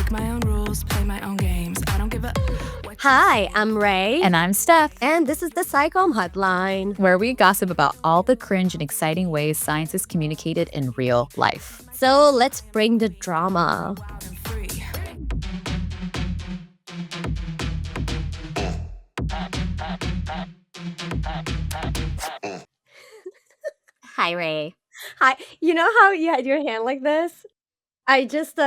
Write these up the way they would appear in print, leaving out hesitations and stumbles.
Make my own rules, play my own games. I don't give a what you Hi, say. I'm Ray. And I'm Steph, And this is the Psychom Hotline. where we gossip about all the cringe and exciting ways science is communicated in real life. So let's bring the drama. Wild and free. Hi, Ray. Hi, you know how you had your hand like this? I just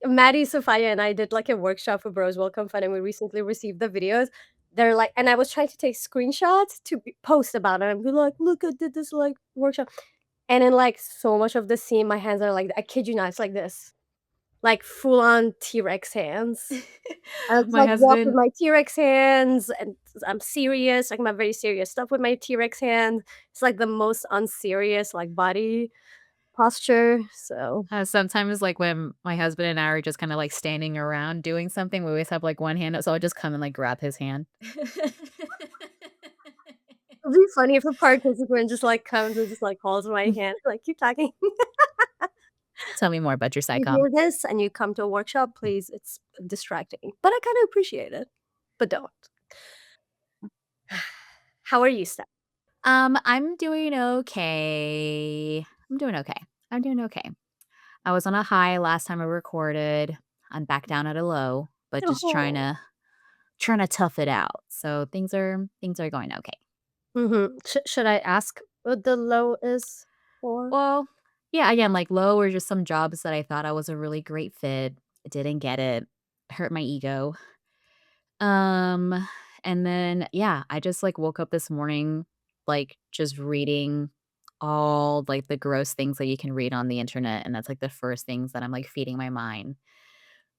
Maddie, Sophia, and I did like a workshop for Bros Welcome Fun, and we recently received the videos. They're like, and I was trying to take screenshots to post about it and be like, look, I did this like workshop. And in like so much of the scene, my hands are like, I kid you not, it's like this. Like full on T-Rex hands. I just My like walk with husband, my T-Rex hands, and I'm serious. Like, I'm very serious stuff with my T-Rex hand. It's like the most unserious like body posture. So sometimes like when my husband and I are just kind of like standing around doing something, we always have like one hand up, so I'll just come and like grab his hand. it'd be funny if a participant just like comes and just like holds my hand, like keep talking. Tell me more about your You psychom. hear this and you come to a workshop, please. It's distracting, but I kind of appreciate it. But don't. How are you, Steph? I'm doing okay. I'm doing okay. I was on a high last time I recorded. I'm back down at a low, but just trying Oh. to tough it out. So things are going okay. Should I ask what the low is for? Well, yeah, again, like low were just some jobs that I thought I was a really great fit. Didn't get it. Hurt my ego. Um, and then yeah, I just like woke up this morning like just reading all like the gross things that you can read on the internet. And that's like the first things that I'm like feeding my mind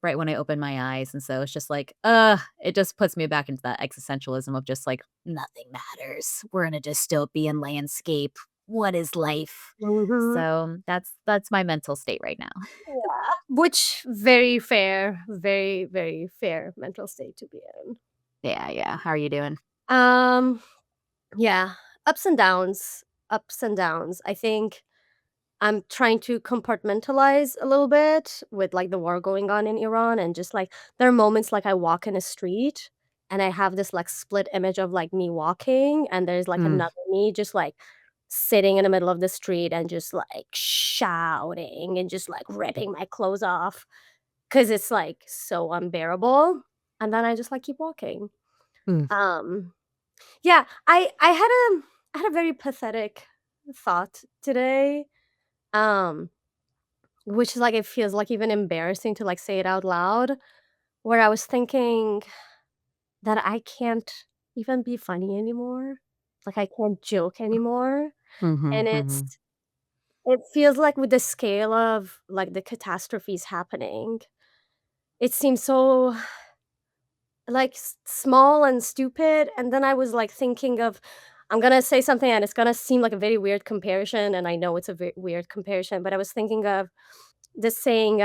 right when I open my eyes. And so it's just like, it just puts me back into that existentialism of just like nothing matters. We're in a dystopian landscape. What is life? Mhm. So that's my mental state right now. Yeah. Which very fair, very, very fair mental state to be in. Yeah, yeah. How are you doing? Um, yeah, ups and downs, ups and downs. I think I'm trying to compartmentalize a little bit with like the war going on in Iran, and just like there are moments like I walk in a street and I have this like split image of like me walking, and there's like Mm, another me just like sitting in the middle of the street and just like shouting and just like ripping my clothes off because it's like so unbearable. And then I just like keep walking. mm, Um yeah, I had a very pathetic thought today. Um which is like it feels like even embarrassing to like say it out loud, where I was thinking that I can't even be funny anymore. Like I can't joke anymore. mhm, And mhm. it feels like with the scale of like the catastrophes happening, it seems so like small and stupid. And then I was like thinking of, I'm gonna say something and it's gonna seem like a very weird comparison, and I know it's a very weird comparison, but I was thinking of this saying,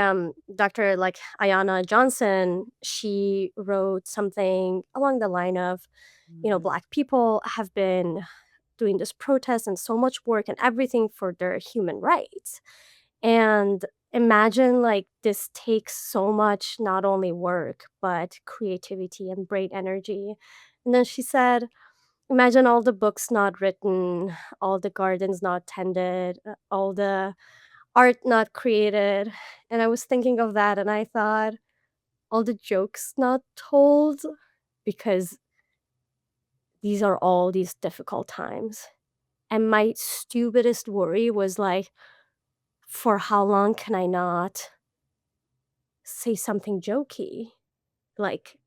Dr. like Ayana Johnson, she wrote something along the line of, Mhm. Black people have been doing this protest and so much work and everything for their human rights. And imagine like this takes so much not only work, but creativity and brain energy. And then she said, imagine all the books not written, all the gardens not tended, all the art not created. And I was thinking of that and I thought, all the jokes not told, because these are all these difficult times. And my stupidest worry was like, for how long can I not say something jokey? Like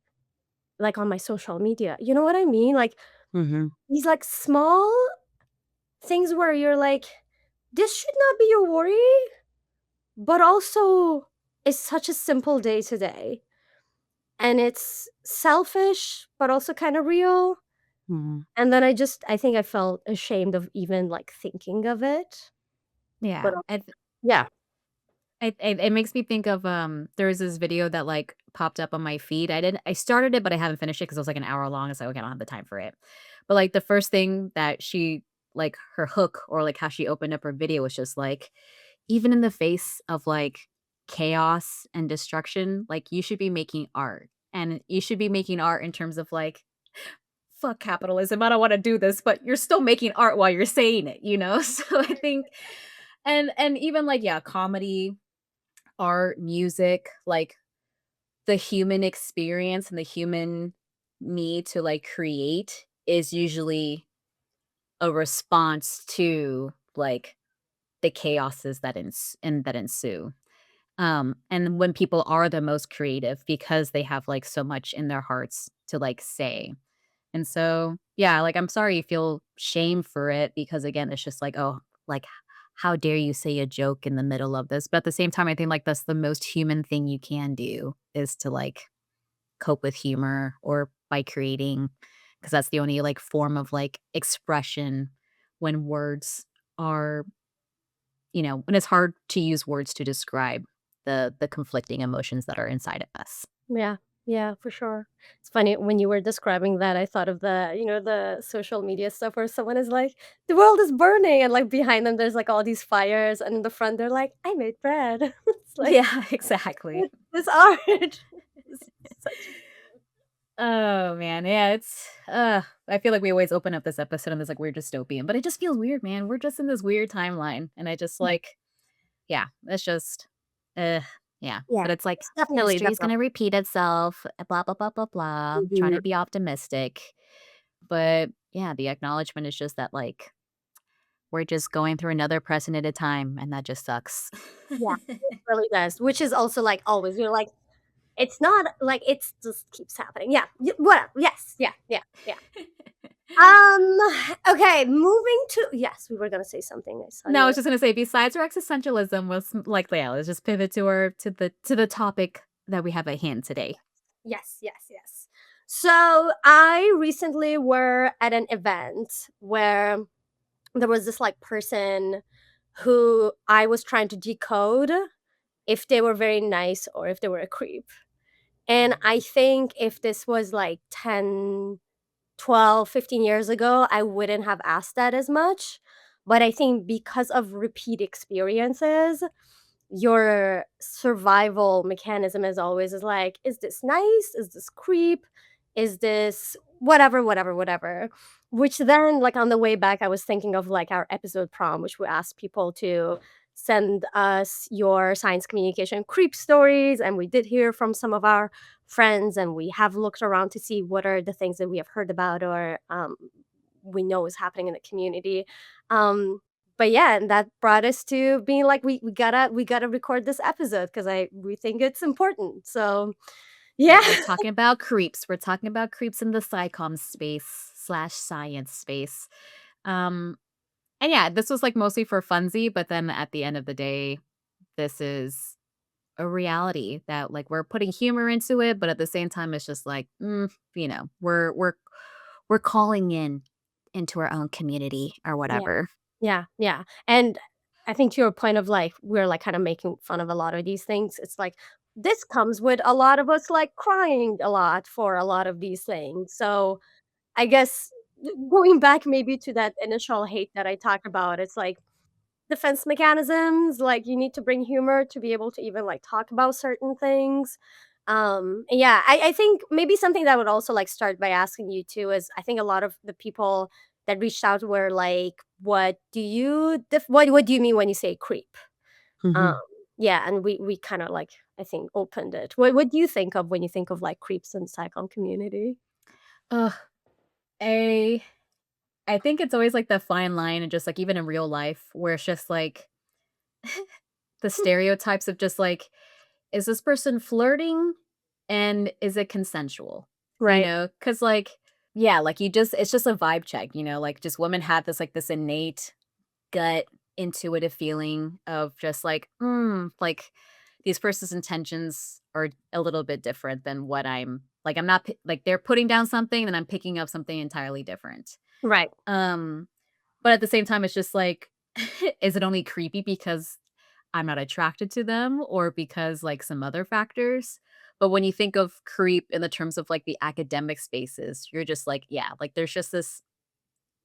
like on my social media. You know what I mean? Like Mhm. these like small things where you're like, this should not be your worry, but also it's such a simple day today. And it's selfish, but also kind of real. Mhm. And then I think I felt ashamed of even like thinking of it. But Yeah, yeah. it makes me think of, there was this video that, like, popped up on my feed. I started it, but I haven't finished it because it was, like, an hour long. It's like, "Okay, I don't have the time for it." But, like, the first thing that she like, her hook or, like, how she opened up her video was just, like, even in the face of, like, chaos and destruction, like, you should be making art. And you should be making art in terms of, like, "Fuck capitalism, I don't wanna do this," but you're still making art while you're saying it, you know? So I think and even, like, yeah, comedy, art, music, like, the human experience and the human need to, like, create is usually a response to, like, the chaoses that ensue. And when people are the most creative because they have, like, so much in their hearts to, like, say. And so, yeah, like, I'm sorry you feel shame for it because, again, it's just like, "Oh, like, how dare you say a joke in the middle of this?" But at the same time, I think, like, that's the most human thing you can do is to, like, cope with humor or by creating, because that's the only, like, form of, like, expression when words are when it's hard to use words to describe the conflicting emotions that are inside of us. Yeah. Yeah, for sure. It's funny when you were describing that, I thought of the social media stuff where someone is like, "The world is burning," and, like, behind them, there's, like, all these fires, and in the front, they're like, "I made bread." It's like, Yeah, exactly. "It's this art." It's such Oh, man, yeah, I feel like we always open up this episode on this, like, weird dystopian, but it just feels weird, man. We're just in this weird timeline, and I just, Yeah. like yeah, it's just uh, yeah, Yeah. but it's like, It's definitely, history is definitely. gonna repeat itself, blah, blah, blah, blah, blah, trying Mhm. to be optimistic, but, yeah, the acknowledgement is just that, like, we're just going through another precedented time, and that just sucks. Yeah, it really does, which is also, like, always, you're like, it's not like it's just keeps happening. Yeah, whatever. Yes, yeah, yeah, yeah. Um, okay, moving to yes, we were gonna say something. I saw No, I you. was just gonna say, besides our existentialism, yeah, let's just pivot to the topic that we have at hand today. Yes, yes, yes. So I recently were at an event where there was this like person who I was trying to decode if they were very nice or if they were a creep. And I think if this was like 10, 12, 15 years ago, I wouldn't have asked that as much. But I think because of repeat experiences, your survival mechanism is always is like, is this nice? Is this creep? Is this whatever, whatever, whatever? Which then, like on the way back, I was thinking of like our episode prom, which we asked people to send us your science communication creep stories. And we did hear from some of our friends, and we have looked around to see what are the things that we have heard about or we know is happening in the community. Um, but yeah, and that brought us to being like, we gotta record this episode because we think it's important. So Yeah, yeah, we're talking about creeps. We're talking about creeps in the psychom space slash science space. Um, and yeah, this was like mostly for funsy, but then at the end of the day, this is a reality that like we're putting humor into it, but at the same time, it's just like, we're calling into our own community or yeah, whatever. yeah, yeah. And I think to your point of like we're like kind of making fun of a lot of these things. It's like this comes with a lot of us like crying a lot for a lot of these things. So I guess going back maybe to that initial hate that I talked about, it's like defense mechanisms, like, you need to bring humor to be able to even, like, talk about certain things. And yeah, I think maybe something that would also, like, start by asking you too is I think a lot of the people that reached out were like, what do you mean when you say creep?" Um, Mhm. yeah, and we kinda, like, I think opened it. What do you think of when you think of, like, creeps in psychom community? Ugh, I I think it's always like the fine line and just like even in real life where it's just like the stereotypes of just like, is this person flirting and is it consensual? Right, Because like, yeah, like it's just a vibe check, like just women have this innate gut intuitive feeling of just like these person's intentions are a little bit different than what I'm not like they're putting down something and I'm picking up something entirely different. right, Um, but at the same time, it's just like, is it only creepy because I'm not attracted to them or because like some other factors? But when you think of creep in the terms of like the academic spaces, you're just like, yeah, like there's just this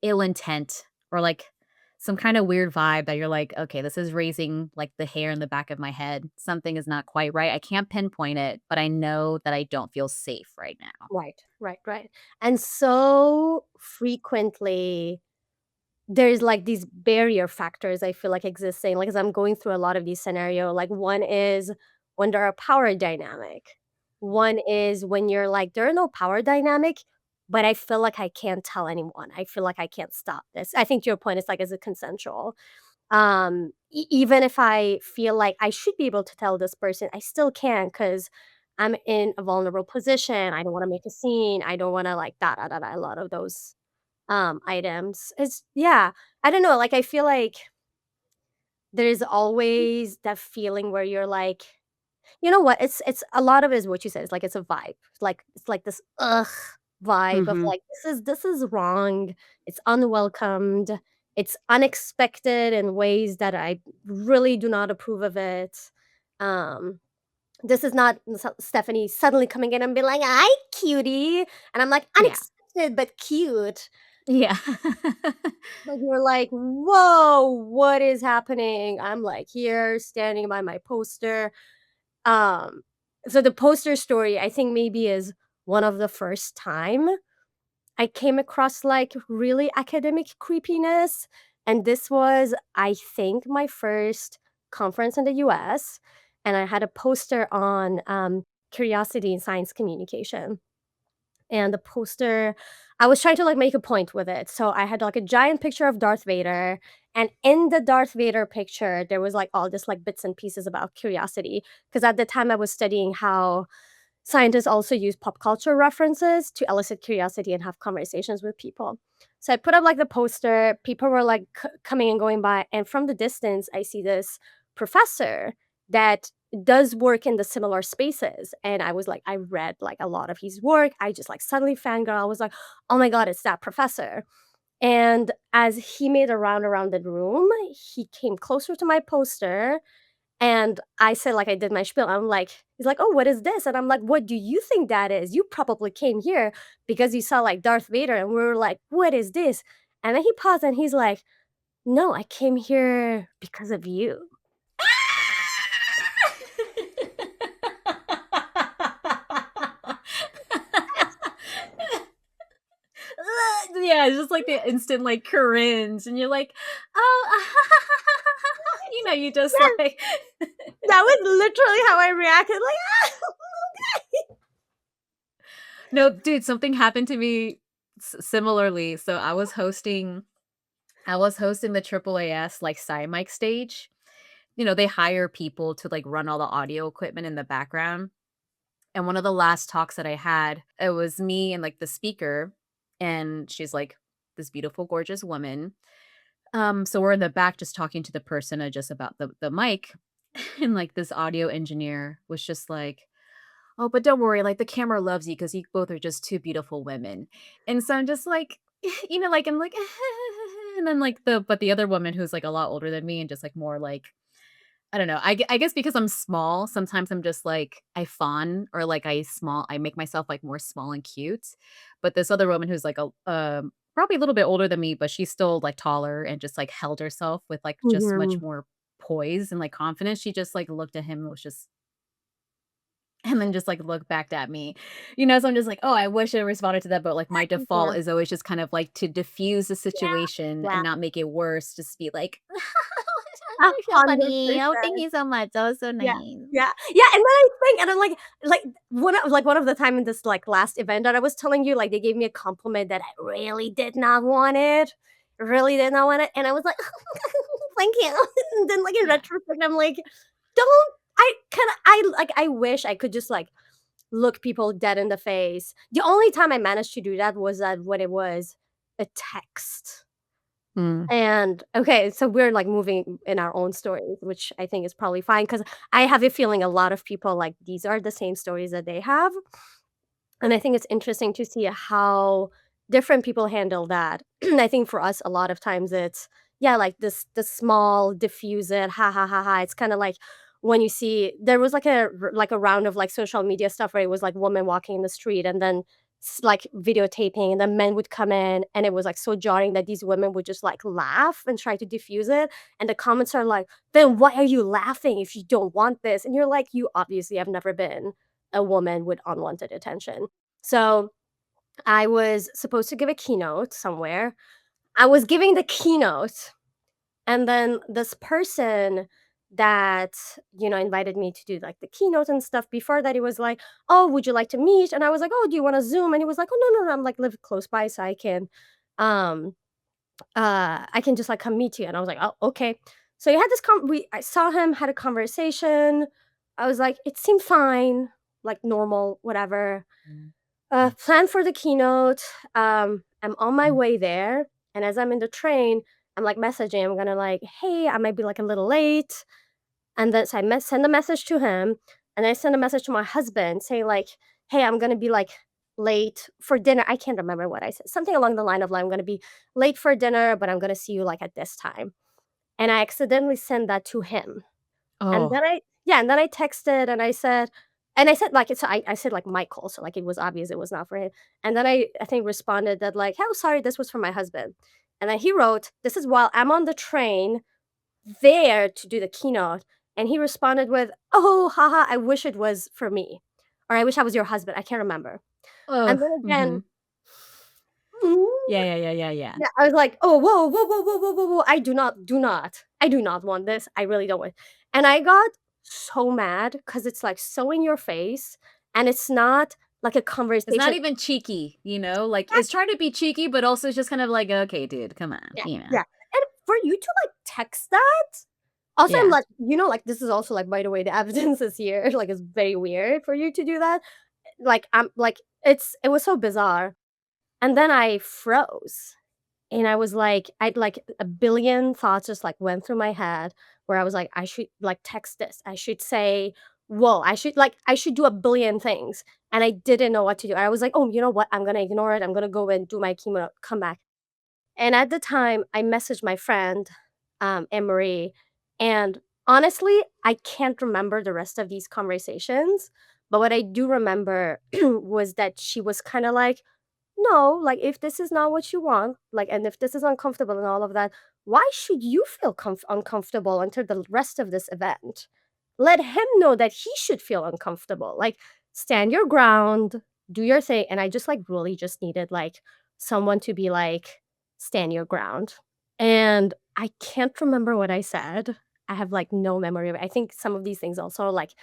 ill intent or like some kinda weird vibe that you're like, "Okay, this is raising, like, the hair in the back of my head. Something is not quite right." I can't pinpoint it, but I know that I don't feel safe right now. Right, right, right. And so frequently there's like these barrier factors I feel like existing, like, as I'm going through a lot of these scenario, like, one is when there are power dynamic. One is when you're like, "There are no power dynamic, but I feel like I can't tell anyone. I feel like I can't stop this." I think to your point, it's like, is it consensual? Even if I feel like I should be able to tell this person, I still can't because 'cause I'm in a vulnerable position. I don't wanna make a scene. I don't wanna like da, da, da, da, a lot of those, items. It's yeah, I don't know, like, I feel like there's always that feeling where you're like, you know what? It's a lot of it is what you said. It's like it's a vibe. Like it's like this vibe of Mhm. like this is wrong. It's unwelcomed. It's unexpected in ways that I really do not approve of it. Um this is not Stephanie suddenly coming in and be like, "Hi, cutie," and I'm like, Yeah. "Unexpected but cute." Yeah. Like you're like, "Whoa, what is happening?" I'm like here standing by my poster. Um, so the poster story, I think maybe is one of the first time I came across like really academic creepiness. And this was, I think, my first conference in the US. And I had a poster on curiosity in science communication. And the poster, I was trying to like make a point with it. So I had like a giant picture of Darth Vader. And in the Darth Vader picture, there was like all this like bits and pieces about curiosity. Because at the time I was studying how scientists also use pop culture references to elicit curiosity and have conversations with people. So I put up like the poster, people were like coming and going by, and from the distance, I see this professor that does work in the similar spaces. And I was like, I read like a lot of his work. I just like suddenly fangirl. I was like, oh my God, it's that professor. And as he made a round around the room, he came closer to my poster and I said, like, I did my spiel. I'm like he's like, "Oh, what is this?" And I'm like, "What do you think that is? You probably came here because you saw, like, Darth Vader." And we were like, "What is this?" And then he paused and he's like, "No, I came here because of you." Yeah, it's just like the instant, like, cringe, and you're like, "Oh," you just Yes, like that was literally how I reacted, like, "Ah, No, dude, something happened to me similarly. So I was hosting the AAAS, like, mic stage. They hire people to, like, run all the audio equipment in the background, and one of the last talks that I had, it was me and, like, the speaker, and she's, like, this beautiful, gorgeous woman. So we're in the back just talking to the person, just about the mic, and, like, this audio engineer was just like, "Oh, but don't worry, like, the camera loves you because you both are just 2 beautiful women." And so I'm just like, like, I'm like, and then, like, the other woman who's, like, a lot older than me and just, like, more, like, I don't know, I guess because I'm small, sometimes I'm just, like, I fawn or, like, I make myself, like, more small and cute. But this other woman who's, like, probably a little bit older than me, but she's still, like, taller and just, like, held herself with, like, just much Mhm. more poise and, like, confidence. She just, like, looked at him and was just and then just, like, looked back at me. So I'm just like, "Oh, I wish I responded to that," but, like, my Yeah, default is always just kind of, like, to diffuse the yeah, situation and yeah, not make it worse, just be like, "You're so funny. Oh, thank 100%. you so much. That was so Yeah, nice." yeah, yeah, and then I think and I'm one of the time in this, like, last event that I was telling you, like, they gave me a compliment that I really did not want it, really did not want it, and I was like, "Thank you." And then, like, in Yeah. retrospect, I'm like, "Don't I wish I could just, like, look people dead in the face." The only time I managed to do that was that when it was a text. Mm. And okay, so we're, like, moving in our own stories, which I think is probably fine because I have a feeling a lot of people, like, these are the same stories that they have, and I think it's interesting to see how different people handle that. I think for us, a lot of times it's, yeah, like, this small, diffuse it, "Ha, ha, ha, ha." It's kinda like when you see there was, like, a round of, like, social media stuff where it was, like, woman walking in the street, and then like videotaping, and then men would come in, and it was like so jarring that these women would just like laugh and try to diffuse it. And the comments are like, then why are you laughing if you don't want this? And you're like, you obviously have never been a woman with unwanted attention. So I was supposed to give a keynote somewhere. I was giving the keynote, and then this person that, invited me to do like the keynote and stuff before that, he was like, "Oh, would you like to meet?" And I was like, "Oh, do you want to Zoom?" And he was like, "Oh, no, no, no, I'm like live close by, so um I can just like come meet you." And I was like, "Oh, okay." So he had this I saw him, had a conversation. I was like, it seemed fine, like normal, whatever. Mm. Plan for the keynote. I'm on my way there, and as I'm in the train, I'm like messaging. I'm gonna like, "Hey, I might be like a little late," and then so I send a message to him, and I send a message to my husband saying like, "Hey, I'm gonna be like late for dinner." I can't remember what I said. Something along the line of like, "I'm gonna be late for dinner, but I'm gonna see you like at this time." And I accidentally sent that to him. And Oh. then I yeah, and then I texted and I said, like, I said, like, Michael, so, like, it was obvious it was not for him. And then I think responded that, like, "Oh, sorry, this was for my husband." And then he wrote, "This is while I'm on the train there to do the keynote." And he responded with, "Oh, haha, I wish it was for me." Or, "I wish I was your husband." I can't remember. Oh. And then again Mhm. Yeah, yeah, yeah, yeah, yeah. yeah, I was like, "Oh, whoa, whoa, whoa, whoa, whoa, whoa, whoa, I do not want this, I really don't want." And I got so mad because it's, like, so in your face, and it's not like a It's not conversation. even cheeky, like, it's trying to be cheeky, but also it's just kind of like, "Okay, dude, come on," Yeah, you know? yeah, and for you to, like, text that also, I'm Yeah. like, like, this is also, like, by the way, the evidence is here, like, it's very weird for you to do that. Like, I'm like, it was so bizarre, and then I froze. And I was like I'd like a billion thoughts just like went through my head where I was like, I should like text this. I should say, whoa, I should do a billion things. And I didn't know what to do. I was like, oh, you know what? I'm gonna ignore it. I'm gonna go and do my chemo, come back. And at the time, I messaged my friend, Anne Marie, and honestly, I can't remember the rest of these conversations. But what I do remember was that she was kind of like, no, like, if this is not what you want, like, and if this is uncomfortable and all of that, why should you feel uncomfortable until the rest of this event? Let him know that he should feel uncomfortable. Like, stand your ground, do your thing. And I just like really just needed like someone to be like, stand your ground. And I can't remember what I said. I have like no memory of it. I think some of these things also are like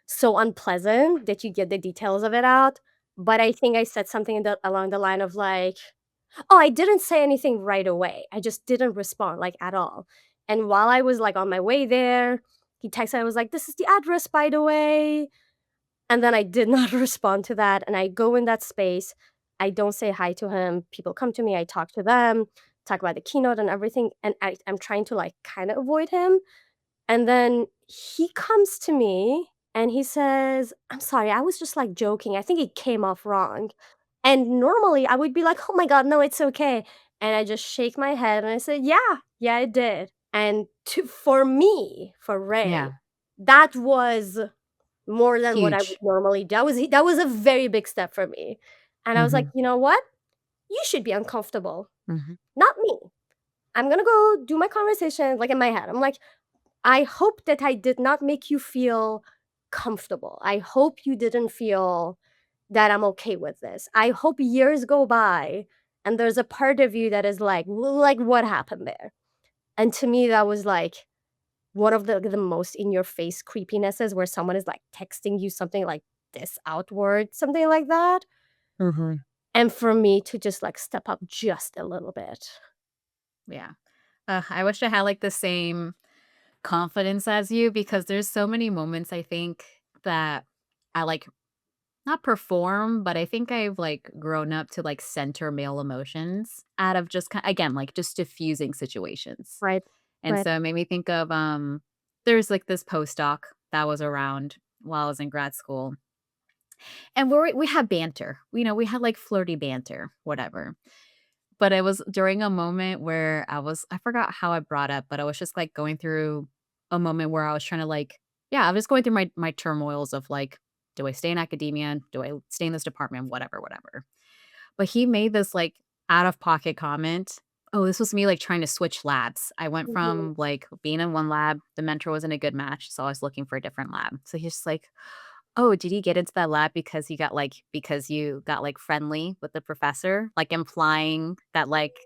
so unpleasant that you get the details of it out. But I think I said something along the line of like, "Oh, I didn't say anything right away. I just didn't respond, like, at all." And while I was, like, on my way there, he texted, I was like, "This is the address, by the way." And then I did not respond to that, and I go in that space. I don't say hi to him. People come to me, I talk to them, talk about the keynote and everything, and I'm trying to, like, kinda avoid him. And then he comes to me and he says, "I'm sorry, I was just, like, joking. I think it came off wrong." And normally, I would be like, "Oh my god, no, it's okay." And I just shake my head and I say, "Yeah, yeah, it did." And for me, for Ray, Yeah. that was more than what I would Huge. normally do. That was a very big step for me. And I was like, Mhm. "You know what? You should be uncomfortable, Mhm. not me. I'm gonna go do my conversation," like, in my head. I'm like, I hope that I did not make you feel comfortable. I hope you didn't feel that I'm okay with this. I hope years go by and there's a part of you that is like, "Well, like, what happened there?" And to me, that was like one of the most in your face creepinesses where someone is like texting you something like this outward, something like that. Mhm. And for me to just like step up just a little bit. Yeah. I wish I had, like, the same confidence as you because there's so many moments I think that I, like, not perform, but I think I've, like, grown up to, like, center male emotions out of just again, like, just diffusing situations. Right. And Right. so it made me think of, there's, like, this postdoc that was around while I was in grad school, and we had banter. We had, like, flirty banter, whatever. But it was during a moment where I forgot how I brought up, but I was just, like, going through a moment where I was trying to, like yeah, I was just going through my turmoils of, like, do I stay in academia? Do I stay in this department? Whatever, whatever. but he made this, like, out-of-pocket comment. Oh, this was me, like, trying to switch labs. I went Mhm. from, like, being in one lab, the mentor wasn't a good match, so I was looking for a different lab. So he's just like, "Oh, did he get into that lab because you got, like, friendly with the professor?" Like, implying that, like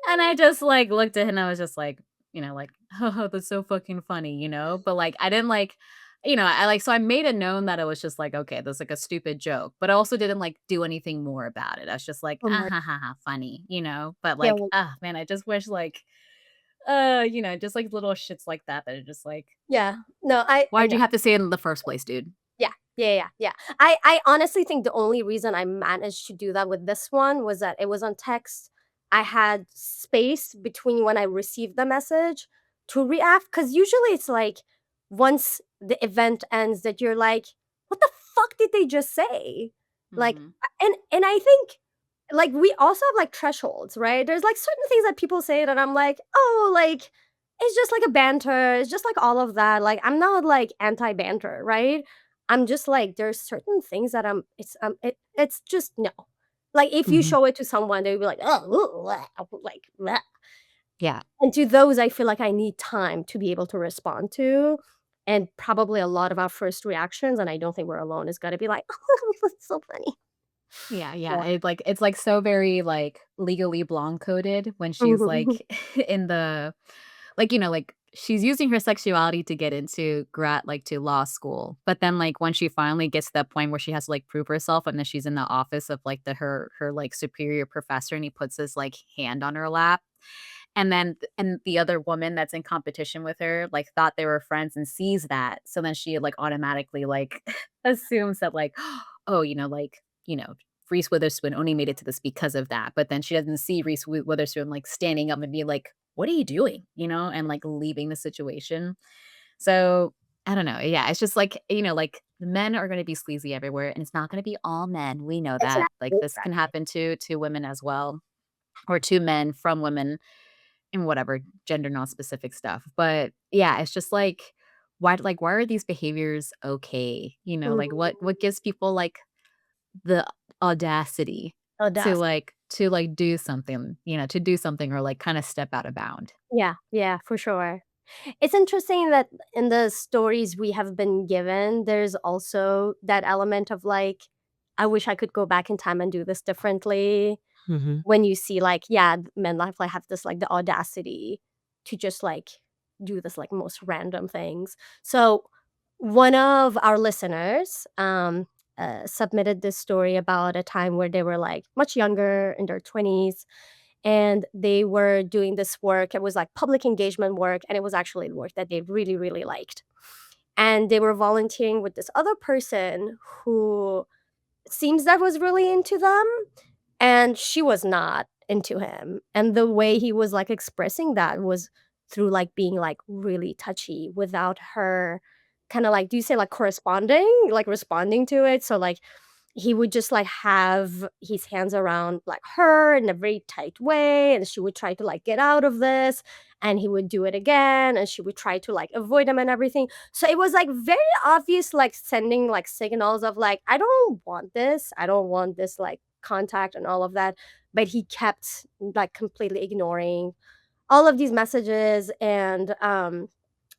and I just, like, looked at him, and I was just like, like, "Oh, that's so fucking funny," you know? But, like, I didn't, like I, like so I made it known that it was just like, "Okay, that's, like, a stupid joke," but I also didn't, like, do anything more about it. I was just like, Oh "Ah, my ha, ha, ha, funny," you know? But, yeah, like, well ah, man, I just wish, like, just, like, little shits like that are just like, yeah. No, I "Why'd know. you have to say it in the first place, dude?" Yeah. Yeah. I honestly think the only reason I managed to do that with this one was that it was on text. I had space between when I received the message to react, because usually it's like once the event ends that you're like, "What the fuck did they just say?" Like, Mhm. and I think, like, we also have, like, thresholds, right? There's, like, certain things that people say that I'm like, "Oh, like, it's just like a banter, it's just like all of that." Like, I'm not, like, anti-banter, right? I'm just like, there's certain things that it's just no. Like, if you Mhm. show it to someone, they'll be like, "Oh, ooh, like, bleh." Yeah. And to those, I feel like I need time to be able to respond to, and probably a lot of our first reactions, and I don't think we're alone, is gotta be like, "Oh, that's so funny." Yeah, yeah, Yeah. it's, like, so very, like, Legally Blonde coded when she's, Mhm. like, in the like, she's using her sexuality to get into to law school, but then, like, when she finally gets to that point where she has to, like, prove herself, and then she's in the office of, like, her, like, superior professor, and he puts his, like, hand on her lap, and then and the other woman that's in competition with her, like, thought they were friends and sees that, so then she, like, automatically, like, assumes that, like, oh, Reese Witherspoon only made it to this because of that, but then she doesn't see Reese Witherspoon, like, standing up and be like, "What are you doing?" And, like, leaving the situation. So, I don't know, yeah, it's just like, like, men are gonna be sleazy everywhere, and it's not gonna be all men, we know that, like, this can Exactly. happen to women as well, or to men from women and whatever, gender non-specific stuff, but, yeah, it's just why are these behaviors okay? Like, Mhm. what gives people, like, the audacity to, Audacity. do something, to do something or, like, kinda step out of bound. Yeah, for sure. It's interesting that in the stories we have been given, there's also that element of, like, "I wish I could go back in time and do this differently." Mhm. When you see, like, yeah, men like have this, like, the audacity to just, like, do this, like, most random things. So, one of our listeners, submitted this story about a time where they were, like, much younger, in their 20s, and they were doing this work. It was, like, public engagement work, and it was actually work that they really, really liked. And they were volunteering with this other person who seems that was really into them, and she was not into him, and the way he was, like, expressing that was through, like, being, like, really touchy without her kinda, like, do you say, like, corresponding? Like, responding to it? So, like, he would just, like, have his hands around, like, her in a very tight way, and she would try to, like, get out of this, and he would do it again, and she would try to, like, avoid him and everything. So it was, like, very obvious, like, sending, like, signals of, like, "I don't want this. I don't want this, like, contact and all of that," but he kept, like, completely ignoring all of these messages, and,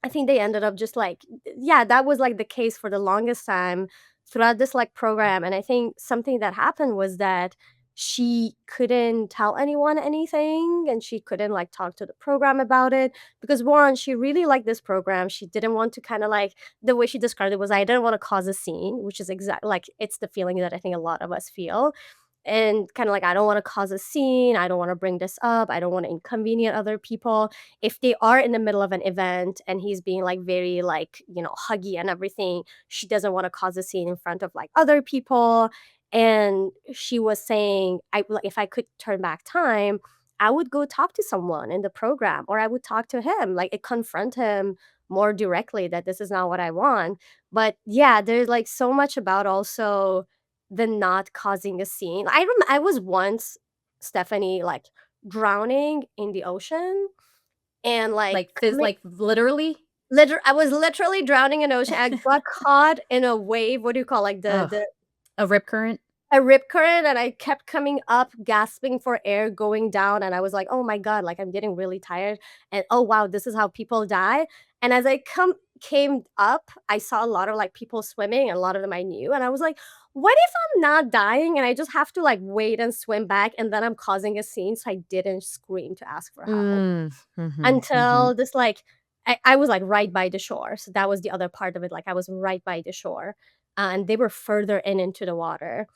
I think they ended up just, like yeah, that was, like, the case for the longest time throughout this, like, program, and I think something that happened was that she couldn't tell anyone anything, and she couldn't, like, talk to the program about it, because 1, she really liked this program. She didn't want to kinda, like the way she described it was, "I didn't wanna cause a scene," which is like, it's the feeling that I think a lot of us feel, and kinda like, "I don't wanna cause a scene, I don't wanna bring this up, I don't wanna inconvenient other people." If they are in the middle of an event and he's being, like, very, like, huggy and everything, she doesn't wanna cause a scene in front of, like, other people, and she was saying, If I could turn back time, I would go talk to someone in the program, or I would talk to him, like, confront him more directly that this is not what I want." But, yeah, there's, like, so much about also the not causing a scene. I was once, Stephanie, like, drowning in the ocean and, like, coming Literally? I was literally drowning in the ocean. I got caught in a wave. What do you call, like, Ugh, the a rip current? a rip current, and I kept coming up, gasping for air, going down, and I was like, "Oh my god, like, I'm getting really tired, and, oh, wow, this is how people die." And as I came up, I saw a lot of, like, people swimming, and a lot of them I knew, and I was like, "What if I'm not dying and I just have to, like, wait and swim back, and then I'm causing a scene," so I didn't scream to ask for help. Mm, mhm, mhm. Until this, like, I was, like, right by the shore, so that was the other part of it, like, I was right by the shore, and they were further in into the water.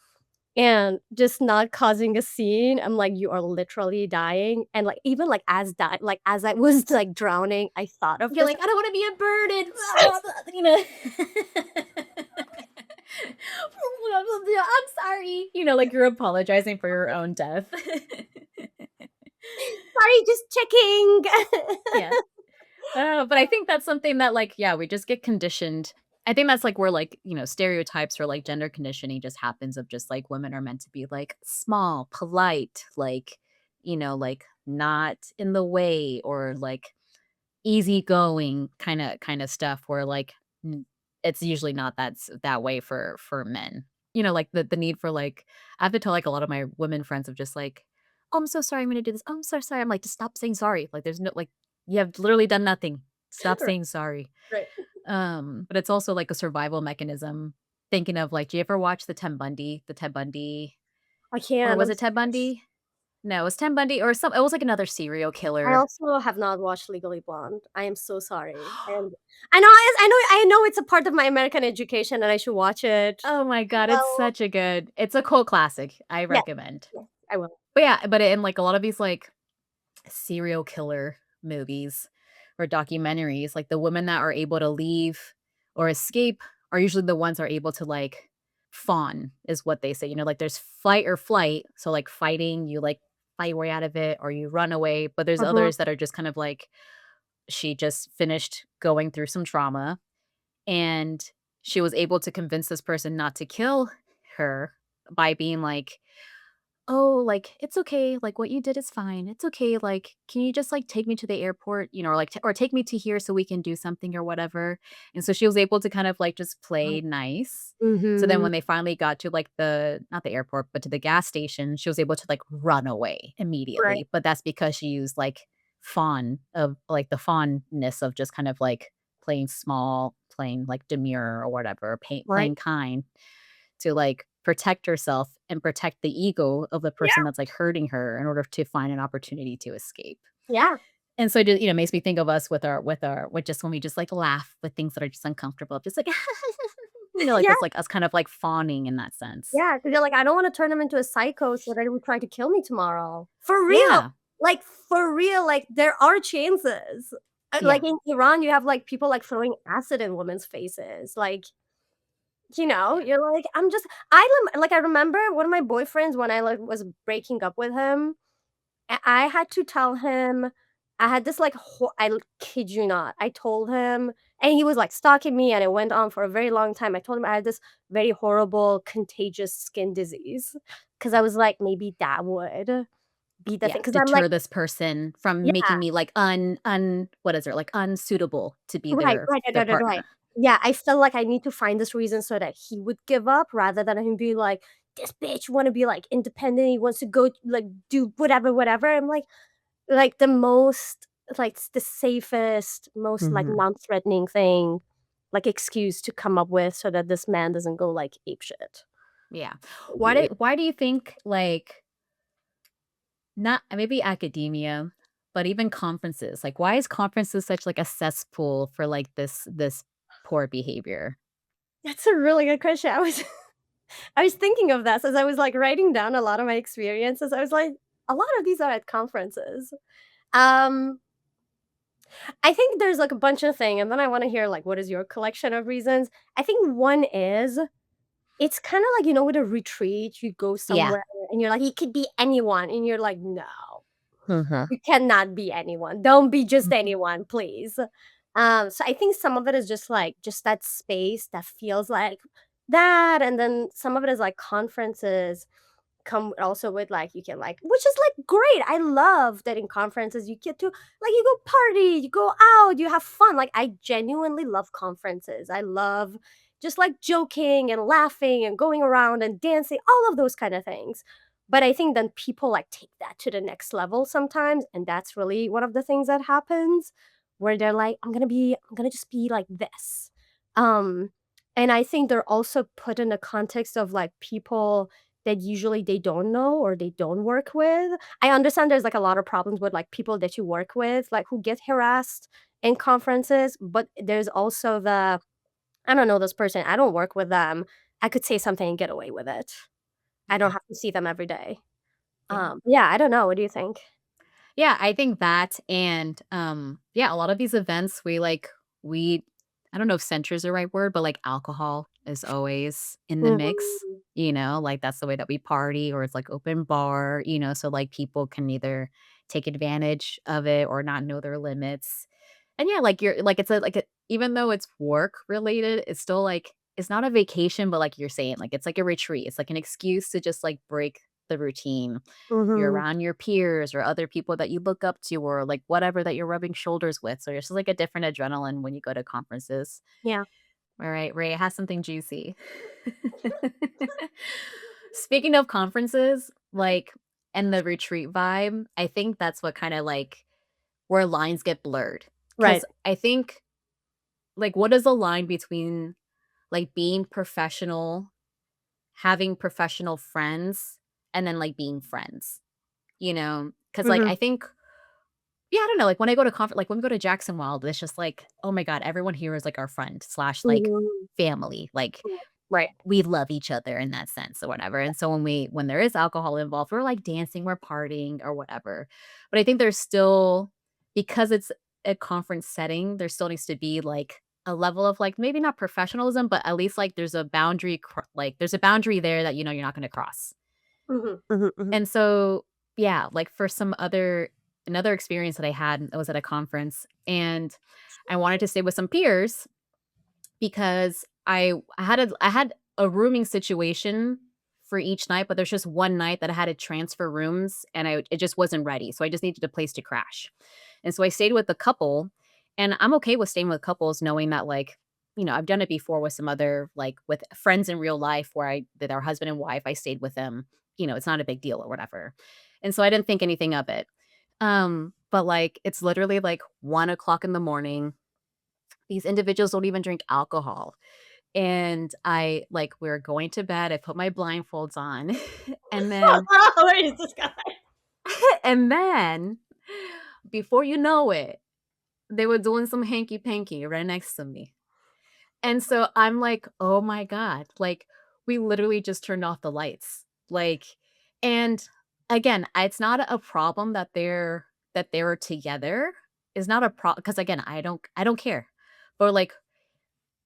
And just not causing a scene, I'm like, "You are literally dying," and, like, even, like, as I was, like, drowning, I thought of You're this. like, "I don't wanna be a burden." You know? "I'm sorry." You know, like you're apologizing for your own death. "Sorry, just checking." Yeah. But I think that's something that, like, yeah, we just get conditioned. I think that's, like, where, like, stereotypes or, like, gender conditioning just happens of just, like, women are meant to be, like, small, polite, like, like, not in the way or, like, easygoing kinda stuff where, like, n it's usually not that way for men. Like, the need for, like I have to tell, like, a lot of my women friends of just like, "Oh, I'm so sorry I'm gonna do this. Oh, I'm so sorry." I'm like, "Just stop saying sorry." Like, there's no like, you have literally done nothing. Stop Right, saying sorry. right. But it's also, like, a survival mechanism. Thinking of, like, do you ever watch the Ted Bundy I or can't, was I'm it Ted serious. Bundy? No, it was Ted Bundy or it was, like, another serial I killer. also have not watched Legally Blonde. I am so sorry. I know it's a part of my American education, and I should watch it. Oh my god, it's Well, such a good it's a cult classic, I yes, recommend. yes, I will. But yeah, but in, like, a lot of these, like, serial killer movies or documentaries, like, the women that are able to leave or escape are usually the ones that are able to, like, fawn is what they say, like, there's fight or flight, so, like, fighting, you, like, fight your way out of it or you run away, but there's Mhm, others that are just kind of like, she just finished going through some trauma and she was able to convince this person not to kill her by being like, "Oh, like, it's okay, like, what you did is fine. It's okay, like, can you just, like, take me to the airport, or, like, t or take me to here so we can do something or whatever." And so she was able to kind of, like, just play nice. So then mhm, when they finally got to, like, the not the airport, but to the gas station, she was able to, like, run away right, immediately, but that's because she used, like, the fondness of just kind of, like, playing small, playing, like, demure or whatever, right. playing kind to, like, protect herself and protect the ego of the person Yeah, that's, like, hurting her in order to find an opportunity to escape. yeah, And so it just, makes me think of us with just when we just, like, laugh with things that are just uncomfortable, just like, like, yeah, that's, like, us kind of, like, fawning in that sense. yeah. Because 'cause you're like, "I don't wanna turn him into a psycho so that he would try to kill me tomorrow." For real! Yeah. For real, like, there are chances. Yeah. Like, in Iran, you have, like, people, like, throwing acid in women's faces, like, you're like, "I'm just." I remember one of my boyfriends when I, like, was breaking up with him, I had to tell him I had this, like, kid you not, I told him, and he was, like, stalking me, and it went on for a very long time. I told him I had this very horrible contagious skin disease, because I was like, "Maybe that would be the Yeah, thing." Because 'cause I'm like, deter this person from yeah. making me, like, what is it? Like, unsuitable to be Right, their right, right, their right, right, right. partner. Yeah, I felt like I need to find this reason so that he would give up rather than him being like, "This bitch wanna be, like, independent, he wants to go, like, do whatever, whatever." I'm like, the most the safest, most, like, Mhm. non-threatening thing, like, excuse to come up with so that this man doesn't go, like, apeshit. Yeah. Why do Weird. why do you think, like not maybe academia, but even conferences. Like, why is conferences such like a cesspool for like this poor behavior? That's a really good question. I was thinking of that as I was, like, writing down a lot of my experiences. I was like, a lot of these are at conferences. Um I think there's, like, a bunch of thing, and then I wanna hear, like, what is your collection of reasons? I think one is, it's kinda like, with a retreat, you go Yeah. somewhere and you're like, "It could be anyone," and you're like, "No, Mhm. you cannot be anyone. Don't be just anyone, please." So I think some of it is just, like, just that space that feels like that, and then some of it is, like, conferences. come also with, like, you can, like, which is, like, great. I love that in conferences you get to, like, you go party, you go out, you have fun. Like, I genuinely love conferences. I love just, like, joking and laughing and going around and dancing, all of those kind of things. But I think then people, like, take that to the next level sometimes, and that's really one of the things that happens where they're like, I'm gonna just be like this." Um, and I think they're also put in the context of, like, people that usually they don't know or they don't work with. I understand there's, like, a lot of problems with, like, people that you work with, like, who get harassed in conferences, but there's also the, "I don't know this person, I don't work with them. I could say something and get away with it. I don't Yeah. have to see them every day." Yeah. Yeah, I don't know, what do you think? Yeah, I think that and, yeah, a lot of these events we I don't know if censure is the right word, but, like, alcohol is always in the mix, Mhm. like, that's the way that we party or it's, like, open bar, so, like, people can either take advantage of it or not know their limits. And yeah, like, you're like, it's a even though it's work related, it's still, like it's not a vacation, but like you're saying, like, it's like a retreat. It's like an excuse to just, like, break the routine. You're Mhm. around your peers or other people that you look up to or, like, whatever that you're rubbing shoulders with, so it's just, like, a different adrenaline when you go to conferences. Yeah. Alright, Ray, I have something juicy. Speaking of conferences, like, and the retreat vibe, I think that's what kinda, like where lines get blurred. Right. Because I think like, what is the line between, like, being professional, having professional friends, and then, like, being friends, you know? Because like, Mhm. I think yeah, I don't know, like, when I go to like, when we go to Jackson Wild, it's just like, "Oh my god, everyone here is, like, our friend/, like, Mhm. family." Like, Right. we love each other in that sense or whatever, and so when there is alcohol involved, we're, like, dancing, we're partying or whatever. But I think there's still because it's a conference setting, there still needs to be, like, a level of, like, maybe not professionalism, but at least, like, there's a boundary there that, you're not gonna cross. Mhm. Mhm, mhm. And so, yeah, like, for another experience that I had, I was at a conference, and I wanted to stay with some peers because I had a rooming situation for each night, but there's just one night that I had to transfer rooms and it just wasn't ready, so I just needed a place to crash. And so I stayed with a couple, and I'm okay with staying with couples knowing that, like, I've done it before with some other like, with friends in real life where I with our husband and wife, I stayed with them, it's not a big deal or whatever. And so I didn't think anything of it. But, like, it's literally, like, 1 o'clock in the morning. These individuals don't even drink alcohol. And we're going to bed, I put my blindfolds on, and then Where is this guy? and then, before you know it, they were doing some hanky-panky right next to me. And so I'm like, "Oh my god," like, we literally just turned off the lights, like and again, it's not a problem that they're together. It's not a problem because again, I don't care. But, like,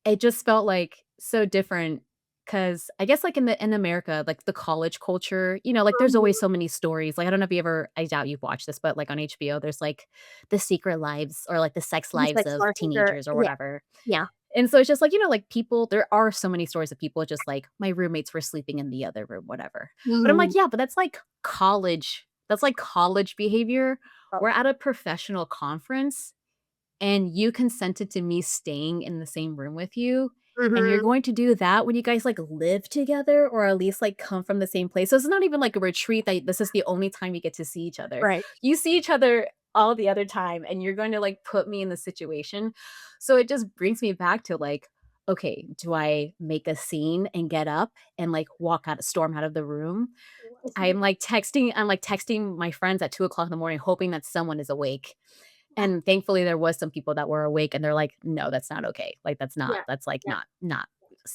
it just felt, like, so different because I guess, like, in America, like, the college culture, like, there's Mhm. always so many stories, like, I don't know if you ever I doubt you've watched this, but, like, on HBO, there's, like, the secret lives or, like, the sex He's lives like of Schwarzenegger. teenagers or Yeah. whatever. Yeah. And so it's just like, like, people there are so many stories of people just like, "My roommates were sleeping in the other room," whatever. But I'm Mhm. like, "Yeah, but that's like college behavior. Oh. We're at a professional conference, and you consented to me staying in the same room with you, and you're Mhm. going to do that when you guys, like, live together or at least, like, come from the same place. So it's not even like a retreat that this is the only time you get to see each other. Right. You see each other all the other time, and you're going to, like, put me in the situation. So it just brings me back to, like, okay, do I make a scene and get up and, like, storm out of the room? I'm like texting my friends at 2 o'clock in the morning, hoping that someone is awake. And thankfully, there was some people that were awake, and they're like, "No, that's not okay. Like, Yeah. that's, like, Yeah. not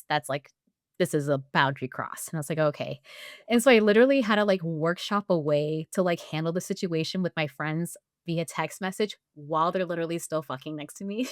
that's, like this is a boundary cross." And I was like, "Okay." And so I literally had to, like, workshop a way to, like, handle the situation with my friends via text message while they're literally still fucking next to me.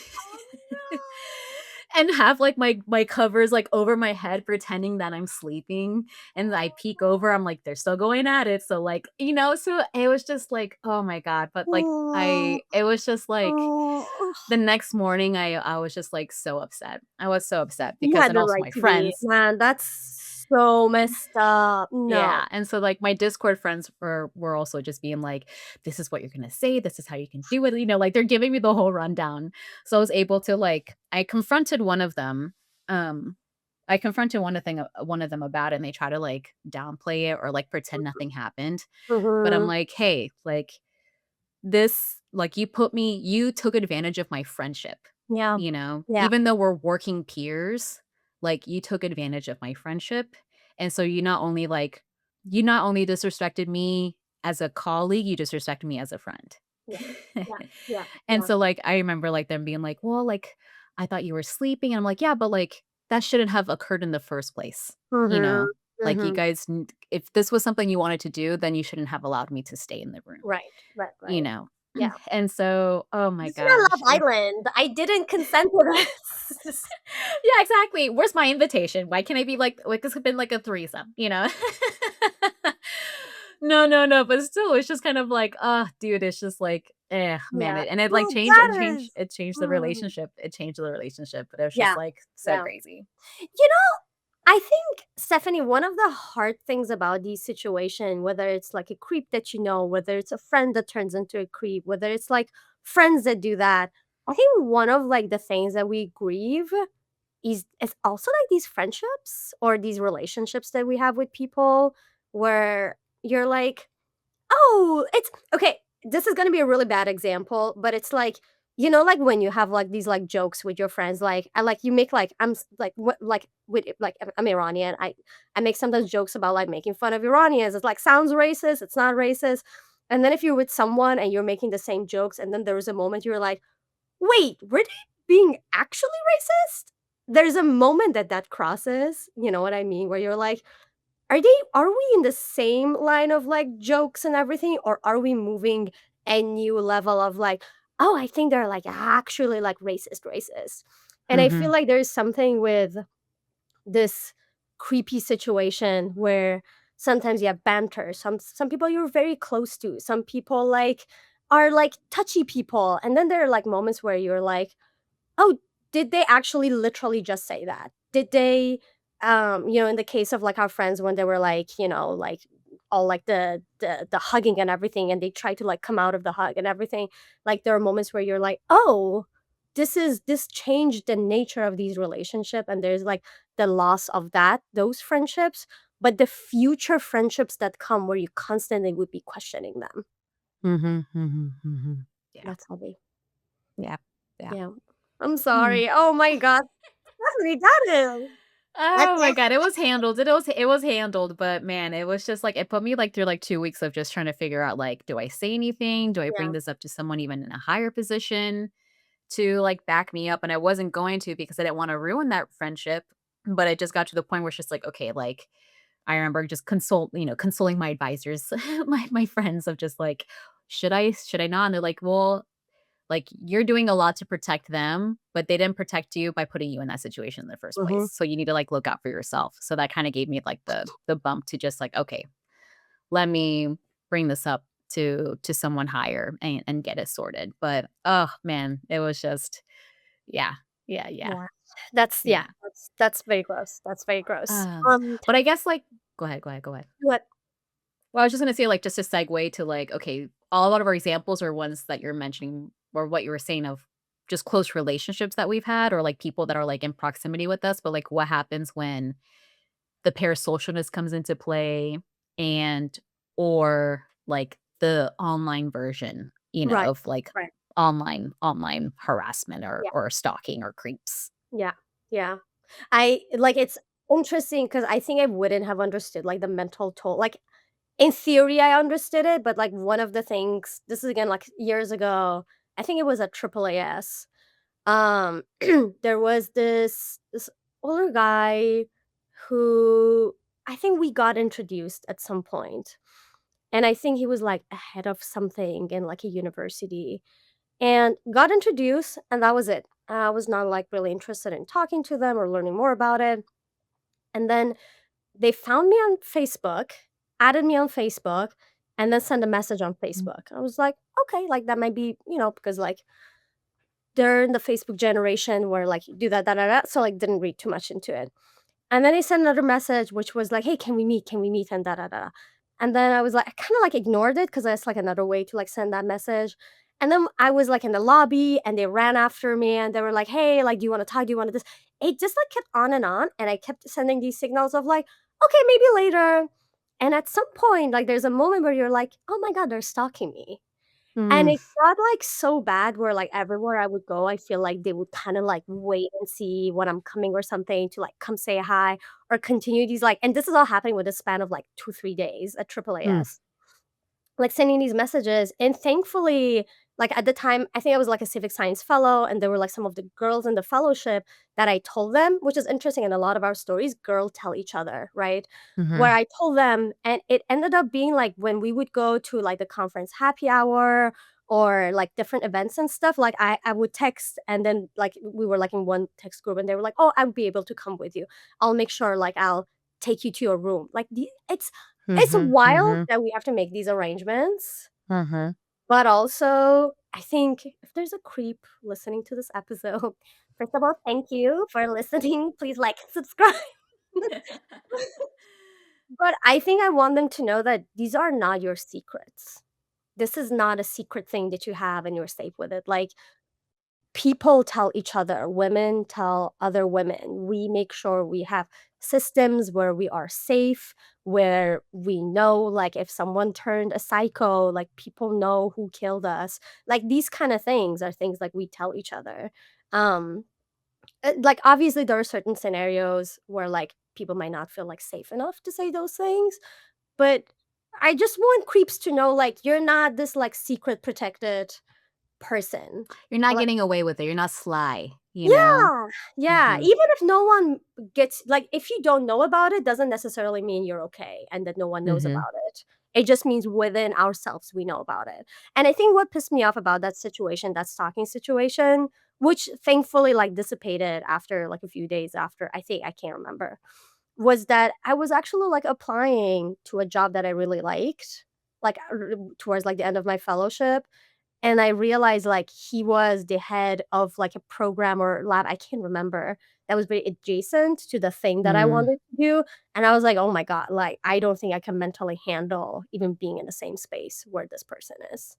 And have, like, my covers, like, over my head pretending that I'm sleeping, and I peek over, I'm like, "They're still going at it." So, like, so it was just like, oh my god, but, like, Oh. I it was just like Oh. the next morning, I was just, like, so upset. I was so upset You because had and the also right my to be. friends Man, that's so messed up. No. Yeah, and so, like, my Discord friends were also just being like, "This is what you're gonna say, this is how you can do it," like, they're giving me the whole rundown. So I was able to, like I confronted one of them, um, I confronted one of them about it, and they try to, like, downplay it or, like, pretend nothing happened. But I'm Mhm. like, "Hey, like, you took advantage of my friendship, Yeah. Yeah. Even though we're working peers, like, you took advantage of my friendship, and so you not only disrespected me as a colleague, you disrespected me as a friend." Yeah. Yeah. Yeah. And Yeah. so, like, I remember, like, them being like, "Well, like, I thought you were sleeping," and I'm like, "Yeah, but, like, that shouldn't have occurred in the first place," you Mhm. know? Like, you Mhm. guys n if this was something you wanted to do, then you shouldn't have allowed me to stay in the room, Right. Right. you Right. know? Yeah. And so, oh my This is not gosh, Love Island. I didn't consent to this. yeah, exactly. Where's my invitation? Why can't I be like this could have been like a threesome, you know? No, no, no, but still, it's just kind of like, dude, it's just like, man, Yeah. it like Well, changed that is it changed the mm, relationship. It changed the relationship, but it was just yeah. like so Yeah. crazy. You know, I think, Stephanie, one of the hard things about these situations, whether it's like a creep that you know, whether it's a friend that turns into a creep, whether it's like friends that do that, I think one of like the things that we grieve is also like these friendships or these relationships that we have with people where you're like, oh, it's okay. This is gonna be a really bad example, but it's like, like when you have like these like jokes with your friends, like I like you make like like what like with like I'm Iranian. I make sometimes jokes about like making fun of Iranians. It's like sounds racist, it's not racist. And then if you're with someone and you're making the same jokes, and then there was a moment you're like, wait, were they being actually racist? There's a moment that crosses, you know what I mean, where you're like, are we in the same line of, like, jokes and everything, or are we moving a new level of, like, "Oh, I think they're, like, actually, like, racist." And I feel Mhm. like there's something with this creepy situation where sometimes you have banter, some people you're very close to, some people, like, are, like, touchy people, and then there are, like, moments where you're like, oh, did they actually literally just say that? Did they, in the case of like our friends when they were like, like all like the hugging and everything, and they try to like come out of the hug and everything. Like there are moments where you're like, oh, this changed the nature of these relationship, and there's like the loss of those friendships, but the future friendships that come where you constantly would be questioning them. Mhm, mhm, mhm. Yeah, That's heavy. yeah, yeah. Yeah. I'm Mm. sorry. Oh my god. Stephanie, that is that's Oh my god, it was handled. It was handled, but man, it was just like it put me like through like 2 weeks of just trying to figure out like, do I say anything? Do I bring yeah. this up to someone even in a higher position to like back me up? And I wasn't going to because I didn't want to ruin that friendship. But it just got to the point where it's just like, okay, like I remember just consoling my advisors, my friends of just like, should I not? And they're like, well, like, you're doing a lot to protect them, but they didn't protect you by putting you in that situation in the first place. Mhm. So you need to, like, look out for yourself. So that kinda gave me, like, the bump to just, like, "Okay, let me bring this up to someone higher and get it sorted." But, oh, man, it was just yeah. Yeah, yeah, Yeah. yeah. That's very gross. That's very gross. But I guess, like go ahead. What Well, I was just gonna say, like, just a segue to, like, okay, a lot of our examples are ones that you're mentioning or what you were saying of just close relationships that we've had or, like, people that are, like, in proximity with us, but, like, what happens when the parasocialness comes into play and or, like, the online version, right. of, like, Right. online harassment Yeah. or stalking or creeps. Yeah. Yeah. I like, it's interesting because I think I wouldn't have understood, like, the mental toll. Like, in theory, I understood it, but, like, one of the things this is again, like, years ago, I think it was at AAAS. Um, there was this older guy who I think we got introduced at some point, and I think he was, like, ahead of something in, like, a university, and got introduced, and that was it. I was not, like, really interested in talking to them or learning more about it, and then they found me on Facebook, added me on Facebook, and then sent a message on Mm. Facebook. I was like, "Okay, like, that might be," because, like, they're in the Facebook generation where, like, you do that, da, da, da, so, like, didn't read too much into it. And then he sent another message, which was like, "Hey, can we meet? Can we meet?" And da da da. And then I was like, I kind of like ignored it because that's like another way to like send that message. And then I was like in the lobby, and they ran after me, and they were like, "Hey, like, do you want to talk? Do you want to this?" It just like kept on, and I kept sending these signals of like, "Okay, maybe later." And at some point, like, there's a moment where you're like, "Oh my god, they're stalking me." And Mm, it got, like, so bad where, like, everywhere I would go, I feel like they would kinda, like, wait and see when I'm coming or something to, like, come say hi or continue these, like, and this is all happening with a span of, like, 2, 3 days at mm, AAAS, like, sending these messages, and thankfully, like, at the time, I think I was, like, a civic science fellow, and there were, like, some of the girls in the fellowship that I told them, which is interesting in a lot of our stories, girls tell each other, right? Where mhm, I told them, and it ended up being, like, when we would go to, like, the conference happy hour or, like, different events and stuff, like, I would text, and then, like, we were, like, in one text group, and they were like, "Oh, I would be able to come with you. I'll make sure, like, I'll take you to your room." Like, the it's mhm, wild mhm, that we have to make these arrangements, mhm. but also, I think if there's a creep listening to this episode, first of all, thank you for listening. Please like and subscribe. But I think I want them to know that these are not your secrets. This is not a secret thing that you have and you're safe with it. Like, people tell each other, women tell other women. We make sure we have systems where we are safe, where we know, like, if someone turned a psycho, like, people know who killed us. Like, these kind of things are things like we tell each other. Um, like, obviously, there are certain scenarios where, like, people might not feel like safe enough to say those things, but I just want creeps to know, like, you're not this like secret protected person. You're not getting away with it, you're not sly, you know? Yeah, yeah, Mhm, even if no one gets like, if you don't know about it, doesn't necessarily mean you're okay and that no one knows mhm. about it. It just means within ourselves, we know about it. And I think what pissed me off about that situation, that stalking situation, which thankfully, like, dissipated after, like, a few days after, I think, I can't remember, was that I was actually, like, applying to a job that I really liked, like, towards, like, the end of my fellowship, and I realized, like, he was the head of, like, a program or lab, I can't remember, that was very adjacent to the thing that I Mm. wanted to do, and I was like, "Oh my god, like, I don't think I can mentally handle even being in the same space where this person is."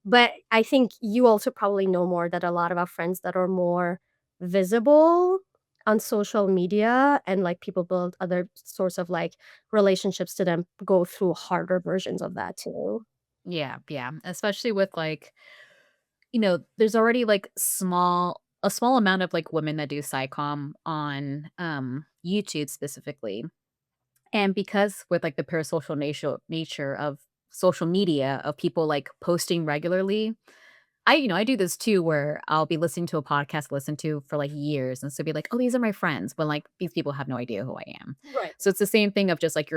But I think you also probably know more that a lot of our friends that are more visible on social media and, like, people build other sorts of, like, relationships to them go through harder versions of that too. Yeah, yeah, especially with, like, there's already, like, a small amount of, like, women that do SciComm on, YouTube specifically, and because with, like, the parasocial nature of social media, of people, like, posting regularly, I do this too where I'll be listening to a podcast listened to for, like, years, and so be like, "Oh, these are my friends," when, like, these people have no idea who I am. Right. So it's the same thing of just, like,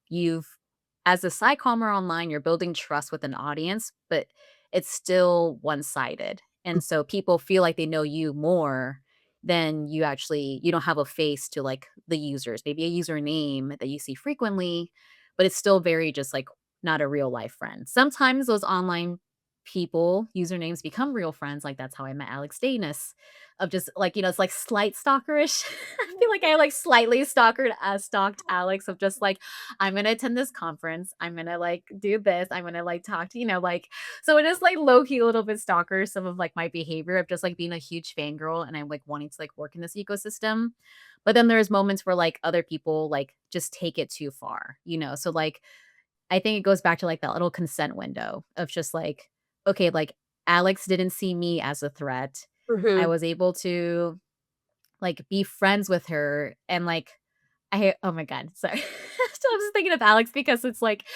you've as a psychommer online, you're building trust with an audience, but it's still one-sided, and so people feel like they know you more than you don't have a face to, like, the users, maybe a username that you see frequently, but it's still very just, like, not a real life friend. Sometimes those online people, usernames become real friends, like, that's how I met Alex Danis, of just, like, it's, like, slight stalkerish. I feel like I, like, slightly stalked Alex of just, like, "I'm gonna attend this conference, I'm gonna, like, do this, I'm gonna, like, talk to" like so it is, like, low-key a little bit stalker, some of, like, my behavior of just, like, being a huge fangirl, and I'm, like, wanting to, like, work in this ecosystem. But then there's moments where, like, other people, like, just take it too far, So, like, I think it goes back to, like, that little consent window of just, like, okay, like, Alex didn't see me as a threat. I Mhm. was able to, like, be friends with her and, like, oh my god, sorry. So I was thinking of Alex because it's, like,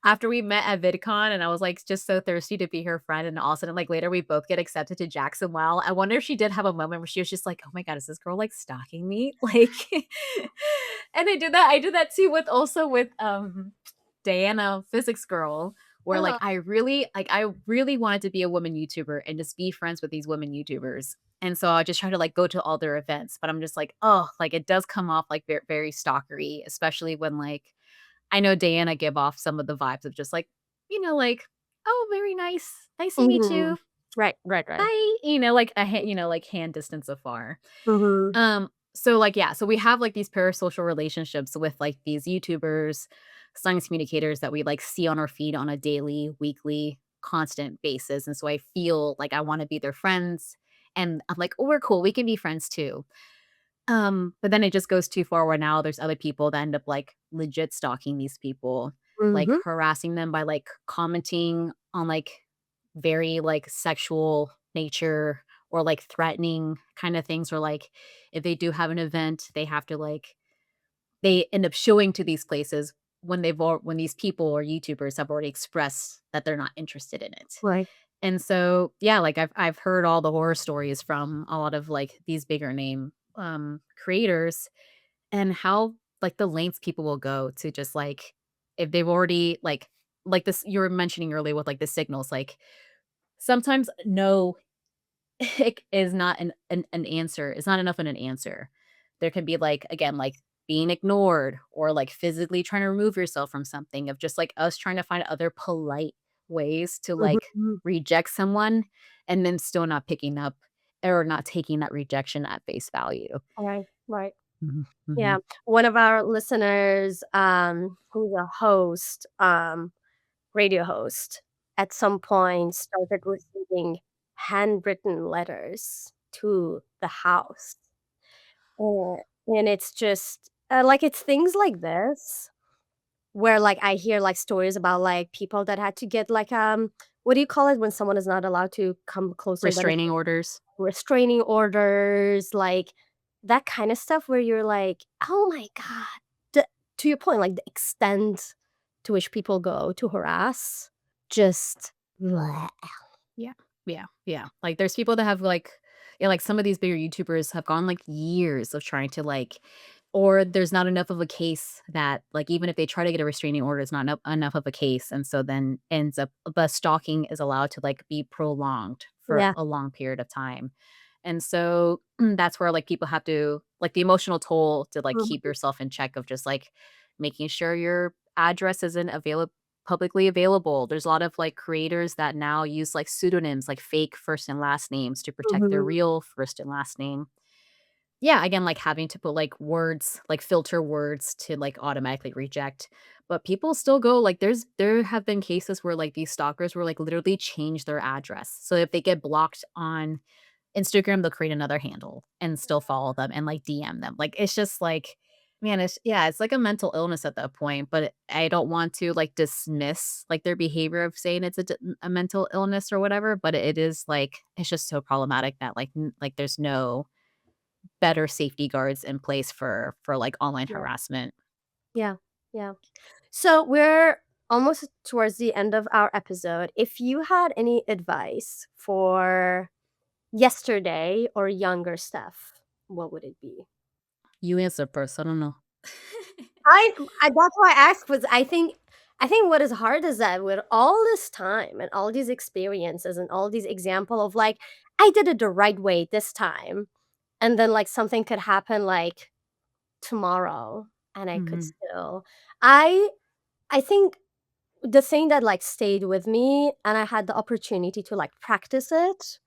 after we met at VidCon and I was, like, just so thirsty to be her friend, and all of a sudden, like, later we both get accepted to Jackson Well. I wonder if she did have a moment where she was just like, "Oh my god, is this girl, like, stalking me?" Like, and I did that too with also with, Diana, Physics Girl, where, Uh-huh. I really wanted to be a woman YouTuber and just be friends with these women YouTubers. And so I just try to, like, go to all their events, but I'm just like, oh, like, it does come off, like, very stalkery, especially when, like, I know Diana give off some of the vibes of just, like, like, "Oh, very nice. Nice to meet Mhm. you. Right, right, right. Bye." Like, a hand distance afar. Mhm. So, like, yeah, so we have, like, these parasocial relationships with, like, these YouTubers, science communicators that we, like, see on our feed on a daily, weekly, constant basis, and so I feel like I wanna be their friends, and I'm like, "Oh, we're cool, we can be friends too." But then it just goes too far where now there's other people that end up, like, legit stalking these people, like, Mhm. harassing them by, like, commenting on, like, very, like, sexual nature or, like, threatening kinda things, or, like, if they do have an event, they have to, like they end up showing to these places when these people or YouTubers have already expressed that they're not interested in it. Right. And so, yeah, like, I've heard all the horror stories from a lot of, like, these bigger name, creators, and how, like, the lengths people will go to just, like, if they've already, like this you were mentioning earlier with, like, the signals, like, sometimes no is not an answer. It's not enough in an answer. There can be, like, again, like, being ignored or, like, physically trying to remove yourself from something, of just, like, us trying to find other polite ways to, like, Mhm. reject someone and then still not picking up or not taking that rejection at face value. Right, right. Mhm, Yeah. mhm. One of our listeners, who's a host, radio host, at some point started receiving handwritten letters to the house. Uh, and it's just, like, it's things like this where, like, I hear, like, stories about, like, people that had to get, like, what do you call it when someone is not allowed to come closer than a Restraining orders. restraining orders, like, that kinda stuff where you're like, "Oh my god." The to your point, like, the extent to which people go to harass, just bleh. Yeah. Yeah, yeah. Like, there's people that have, like yeah, like, some of these bigger YouTubers have gone, like, years of trying to, like or there's not enough of a case that, like, even if they try to get a restraining order, it's not enough of a case, and so then ends up the stalking is allowed to, like, be prolonged for Yeah. a long period of time. And so, that's where, like, people have to like, the emotional toll to, like, keep Mhm, yourself in check of just, like, making sure your address isn't publicly available. There's a lot of, like, creators that now use, like, pseudonyms, like, fake first and last names to protect their mhm, real first and last name. Yeah, again, like, having to put, like, words like, filter words to, like, automatically reject, but people still go like, there have been cases where, like, these stalkers were, like, literally change their address. So if they get blocked on Instagram, they'll create another handle and still follow them and, like, DM them. Like, it's just like, man, it's yeah, it's like a mental illness at that point, but I don't want to, like, dismiss, like, their behavior of saying it's a mental illness or whatever, but it is, like, it's just so problematic that, like, there's no better safety guards in place for, like, online yeah, harassment. yeah, yeah. So, we're almost towards the end of our episode. If you had any advice for yesterday or younger Steph, what would it be? You answer first, I don't know. I that's why I asked was I think what is hard is that with all this time and all these experiences and all these example of, like, I did it the right way this time, and then, like, something could happen, like, tomorrow, and I could Mhm. still I I think the thing that, like, stayed with me, and I had the opportunity to, like, practice it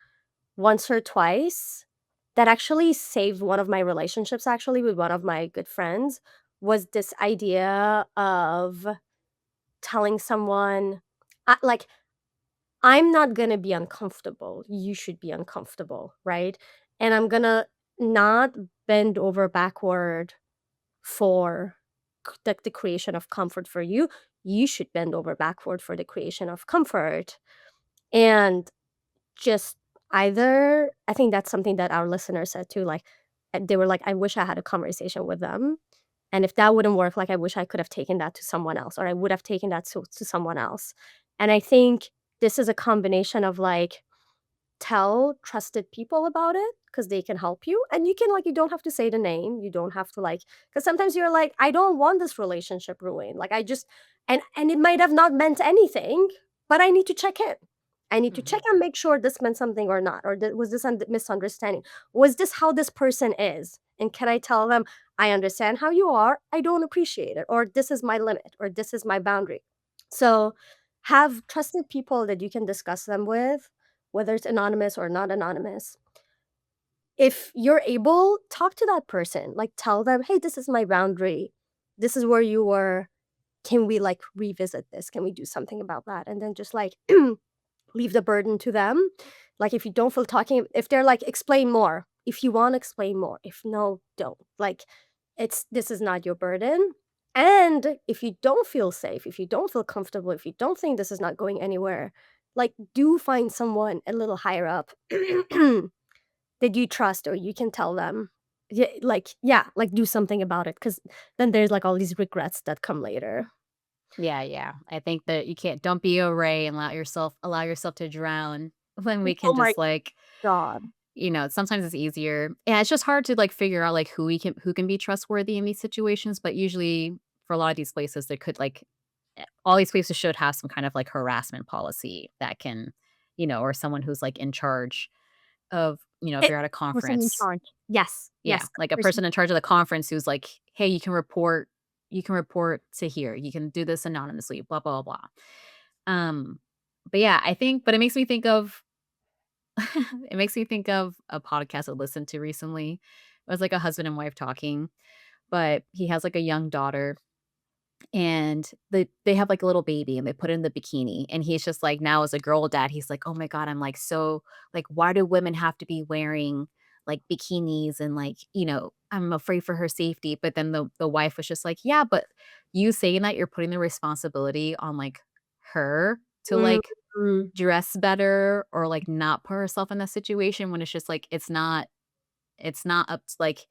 once or twice, that actually saved one of my relationships actually with one of my good friends, was this idea of telling someone, like, "I'm not gonna be uncomfortable, you should be uncomfortable, right? And I'm gonna not bend over backward for the creation of comfort for you, you should bend over backward for the creation of comfort." And just either I think that's something that our listeners said too, like, they were like, "I wish I had a conversation with them, and if that wouldn't work, like, I wish I could have taken that to someone else, or I would have taken that to someone else." And I think this is a combination of, like, tell trusted people about it because they can help you, and you can, like, you don't have to say the name, you don't have to, like, because sometimes you're like, "I don't want this relationship ruined, like, I just," and it might have not meant anything, but I need to check in. I need to check Mhm. and make sure this meant something or not, or was this a misunderstanding? Was this how this person is? And can I tell them, "I understand how you are, I don't appreciate it," or "This is my limit," or "This is my boundary." So, have trusted people that you can discuss them with, whether it's anonymous or not anonymous, if you're able, talk to that person. Like, tell them, hey, this is my boundary. This is where you were. Can we like revisit this? Can we do something about that? And then just like leave the burden to them. Like, if you don't feel talking, if they're like, explain more. If you want, explain more. If no, don't. Like, this is not your burden. And if you don't feel safe, if you don't feel comfortable, if you don't think this is not going anywhere, like, do find someone a little higher up that you trust, or you can tell them. Yeah, like do something about it, because then there's like all these regrets that come later. Yeah, yeah. I think that you can't don't be a ray and allow yourself to drown when we can Oh my just like, god. sometimes it's easier. Yeah, it's just hard to like figure out like who can be trustworthy in these situations, but usually for a lot of these places there could like all these places should have some kind of like harassment policy that can, or someone who's like in charge of, if It you're at a person in conference. charge. Yes, Yeah, yes, like a person. person in charge of the conference who's like, "Hey, you can report to here. You can do this anonymously, blah, blah, blah." But yeah, but it makes me think of it makes me think of a podcast I listened to recently. It was like a husband and wife talking, but he has like a young daughter and they have like a little baby and they put it in the bikini and he's just like now as a girl dad he's like, oh my god, I'm like, so like, why do women have to be wearing like bikinis and like, I'm afraid for her safety. But then the wife was just like, yeah, but you saying that, you're putting the responsibility on like her to Mm, like dress better or like not put herself in that situation when it's just like it's not up to like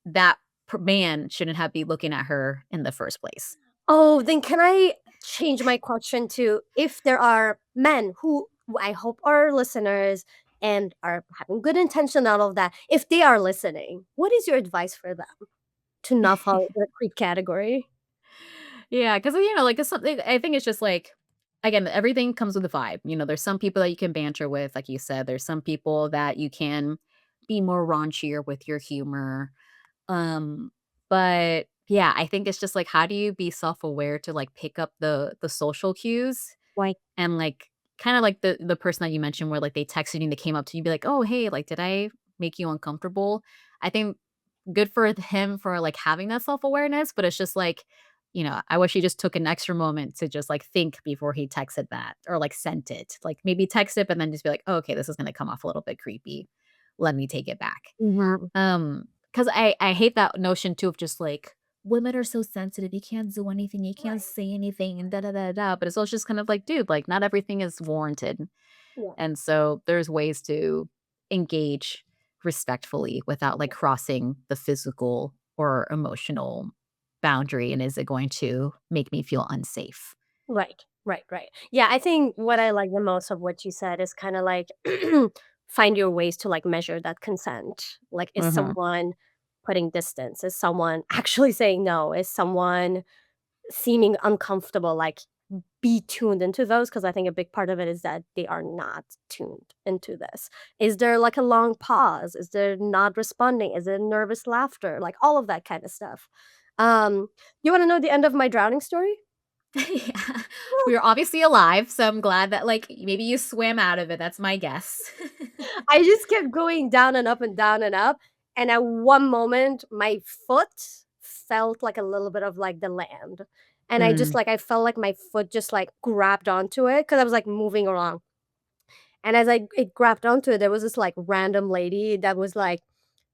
that man shouldn't have be looking at her in the first place. Oh, then can I change my question to, if there are men who I hope are listeners and are having good intention, all of that, if they are listening, what is your advice for them to not fall into the creep category? Yeah, because like, it's something I think it's just, like, again, everything comes with a vibe, there's some people that you can banter with, like you said, there's some people that you can be more raunchier with your humor, um, but, yeah, I think it's just, like, how do you be self-aware to, like, pick up the social cues Like, and, like, kinda like the person that you mentioned where, like, they texted you and they came up to you and be like, "Oh, hey, like, did I make you uncomfortable?" I think good for him for, like, having that self-awareness, but it's just like, I wish he just took an extra moment to just, like, think before he texted that or, like, sent it. Like, maybe text it, but then just be like, "Oh, okay, this is gonna come off a little bit creepy. Let me take it back." mhm, Because I hate that notion too of just, like, "Women are so sensitive, you can't do anything, you can't say anything, and da da da da," but it's also just kind of like, dude, like, not everything is warranted. yeah, And so there's ways to engage respectfully without like crossing the physical or emotional boundary. And is it going to make me feel unsafe? right, right, right. Yeah, I think what I like the most of what you said is kinda like, find your ways to, like, measure that consent. Like, is Hmm. someone putting distance? Is someone actually saying no? Is someone seeming uncomfortable? Like, be tuned into those, because I think a big part of it is that they are not tuned into this. Is there like a long pause? Is there not responding? Is there nervous laughter? Like, all of that kind of stuff. You want to know the end of my drowning story? Yeah. We are obviously alive. So I'm glad that like maybe you swam out of it. That's my guess. I just kept going down and up and down and up. And at one moment, my foot felt like a little bit of like the land. And Mm, I felt like my foot just like grabbed onto it because I was like moving around. And as it grabbed onto it, there was this like random lady that was like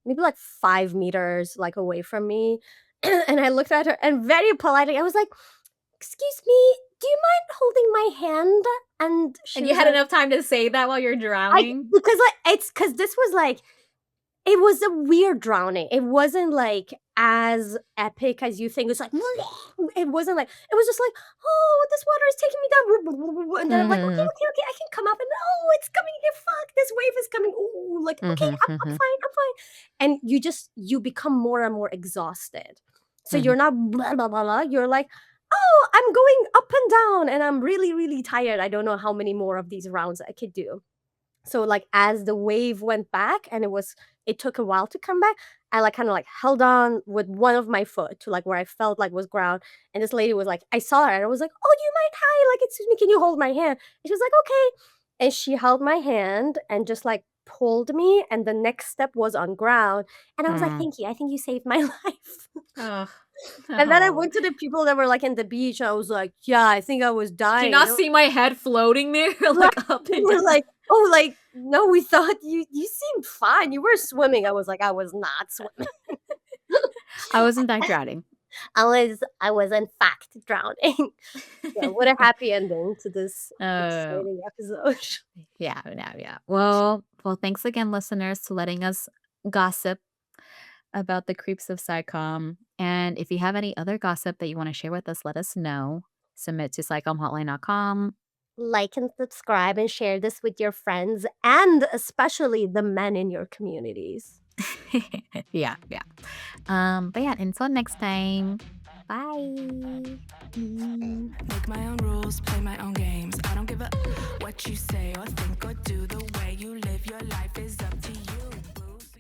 maybe like 5 meters like away from me. And I looked at her and very politely, I was like, excuse me, do you mind holding my hand? And she and you was had like, enough time to say that while you're I drowning? because like it's because this was like it was a weird drowning. It wasn't, like, as epic as you think. It's like it wasn't like it was just like, "Oh, this water is taking me down," and then I'm like, "Okay, Hmm. okay, okay, I can come up," and, "Oh, it's coming here, fuck, this wave is coming, ooh," like, "Okay, Hmm. I'm Hmm. fine, I'm fine," and you become more and more exhausted. So Hmm. you're not blah, blah, blah, blah, you're like, "Oh, I'm going up and down, and I'm really, really tired. I don't know how many more of these rounds I could do." So, like, as the wave went back and it took a while to come back, I, like, kinda, like, held on with one of my foot to, like, where I felt like was ground, and this lady was like I saw her and I was like, "Oh, do you mind? Hi, like, excuse me, can you hold my hand?" And she was like, "Okay." And she held my hand and just, like, pulled me, and the next step was on ground, and I was like, Mm. "Thank you, I think you saved my life." Ugh. And then I No. went to the people that were, like, in the beach, I was like, "Yeah, I think I was Do you dying," not see my head floating there, right, like, up they and were down? like, "Oh, like, no, we thought you seemed fine, you were swimming." I was like, "I was not swimming." I wasn't that drowning. I was in fact drowning. Yeah, what a happy ending to this Uh, exciting episode. yeah. Well, thanks again, listeners, to letting us gossip about the creeps of SciComm. And if you have any other gossip that you want to share with us, let us know. Submit to psychomhotline.com. Like and subscribe and share this with your friends and especially the men in your communities. Yeah. But yeah, until next time. Bye. Make my own rules, play my own games. I don't give a what you say or think or do. The way you live your life is up